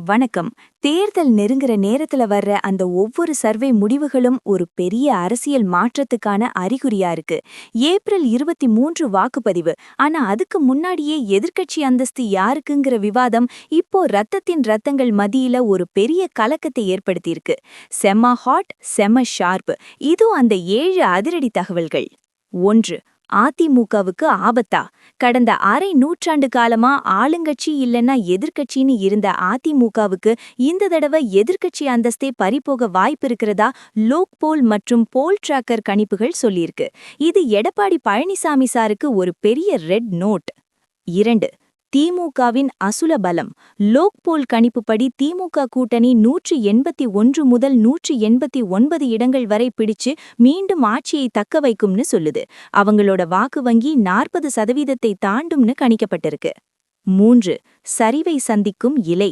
வணக்கம். தேர்தல் நெருங்குற நேரத்துல வர்ற அந்த ஒவ்வொரு சர்வே முடிவுகளும் ஒரு பெரிய அரசியல் மாற்றத்துக்கான அறிகுறியா இருக்கு. ஏப்ரல் 23 வாக்குப்பதிவு. ஆனா அதுக்கு முன்னாடியே எதிர்க்கட்சி அந்தஸ்து யாருக்குங்கிற விவாதம் இப்போ ரத்தங்கள் மத்தியில ஒரு பெரிய கலக்கத்தை ஏற்படுத்தியிருக்கு. செம்ம ஹாட், செம்ம ஷார்ப். இது அந்த 7 அதிரடி தகவல்கள். 1. அதிமுகவுக்கு ஆபத்தா? கடந்த அரை நூற்றாண்டு காலமா ஆளுங்கட்சி இல்லைன்னா எதிர்க்கட்சின்னு இருந்த அதிமுகவுக்கு இந்த தடவை எதிர்க்கட்சி அந்தஸ்தே பறிபோக வாய்ப்பு இருக்கிறதா லோக்போல் மற்றும் போல் டிராக்கர் கணிப்புகள் சொல்லியிருக்கு. இது எடப்பாடி பழனிசாமி சாருக்கு ஒரு பெரிய ரெட் நோட். 2. திமுகவின் அசுல பலம். லோக்போல் கணிப்புப்படி திமுக கூட்டணி 181 முதல் 189 இடங்கள் வரை பிடிச்சு மீண்டும் ஆட்சியை தக்க வைக்கும்னு சொல்லுது. அவங்களோட வாக்கு வங்கி 40% தாண்டும்னு கணிக்கப்பட்டிருக்கு. 3. சரிவை சந்திக்கும் இலை.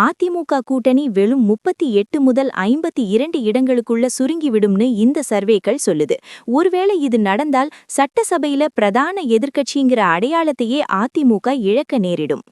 அதிமுக கூட்டணி வெறும் 38 முதல் 52 இடங்களுக்குள்ள சுருங்கிவிடும்னு இந்த சர்வேக்கள் சொல்லுது. ஒருவேளை இது நடந்தால் சட்டசபையில பிரதான எதிர்க்கட்சிங்கிற அடையாளத்தையே அதிமுக இழக்க நேரிடும்.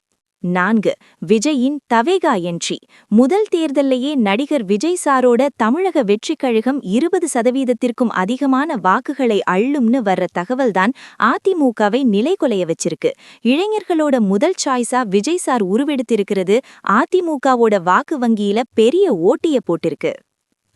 4. விஜயின் தவேகா என்ட்ரி. முதல் தேர்தல்லையே நடிகர் விஜய் சாரோட தமிழக வெற்றிக் கழகம் 20%த்திற்கும் அதிகமான வாக்குகளை அள்ளும்னு வர்ற தகவல்தான் அதிமுகவை நிலைகுலைய வச்சிருக்கு. இளைஞர்களோட முதல் சாய்ஸா விஜய் சார் உருவெடுத்திருக்கிறது அதிமுகவோட வாக்கு வங்கியில பெரிய ஓட்டிய போட்டிருக்கு.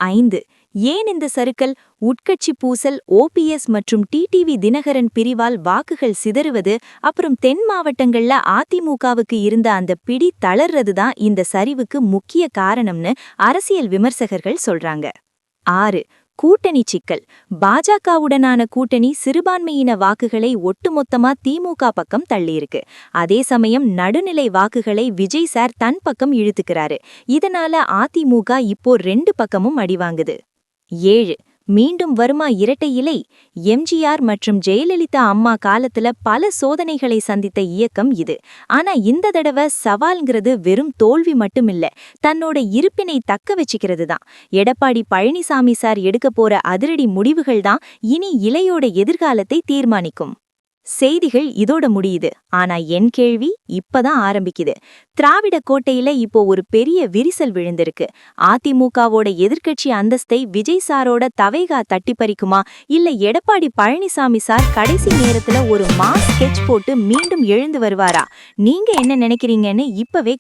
5. ஏன் இந்த சறுக்கல்? உட்கட்சி பூசல், ஓபிஎஸ் மற்றும் டிடிவி தினகரன் பிரிவால் வாக்குகள் சிதறுவது, அப்புறம் தென் மாவட்டங்கள்ல அதிமுகவுக்கு இருந்த அந்த பிடி தளர்றதுதான் இந்த சரிவுக்கு முக்கிய காரணம்னு அரசியல் விமர்சகர்கள் சொல்றாங்க. 6. கூட்டணி சிக்கல். பாஜகவுடனான கூட்டணி சிறுபான்மையின வாக்குகளை ஒட்டுமொத்தமா திமுக பக்கம் தள்ளியிருக்கு. அதே சமயம் நடுநிலை வாக்குகளை விஜய் சார் தன் பக்கம் இழுத்துக்கிறாரு. இதனால அதிமுக இப்போ 2 பக்கமும் அடிவாங்குது. 7. மீண்டும் வருமா இரட்டை இலை? எம்ஜிஆர் மற்றும் ஜெயலலிதா அம்மா காலத்துல பல சோதனைகளை சந்தித்த இயக்கம் இது. ஆனா இந்த தடவை சவால்ங்கிறது வெறும் தோல்வி மட்டுமில்ல, தன்னோட இருப்பினை தக்க வச்சுக்கிறது தான். எடப்பாடி பழனிசாமி சார் எடுக்க போற அதிரடி முடிவுகள் தான் இனி இலையோட எதிர்காலத்தை தீர்மானிக்கும். செய்திகள் இதோட முடியுது. ஆனா என் கேள்வி இப்பதான் ஆரம்பிக்குது. திராவிட கோட்டையில இப்போ ஒரு பெரிய விரிசல் விழுந்திருக்கு. அதிமுகவோட எதிர்க்கட்சி அந்தஸ்தை விஜய் சாரோட தவேகா தட்டி பறிக்குமா, இல்ல எடப்பாடி பழனிசாமி சார் கடைசி நேரத்துல ஒரு மாஸ் ஸ்கெட்ச் போட்டு மீண்டும் எழுந்து வருவாரா? நீங்க என்ன நினைக்கிறீங்கன்னு இப்பவே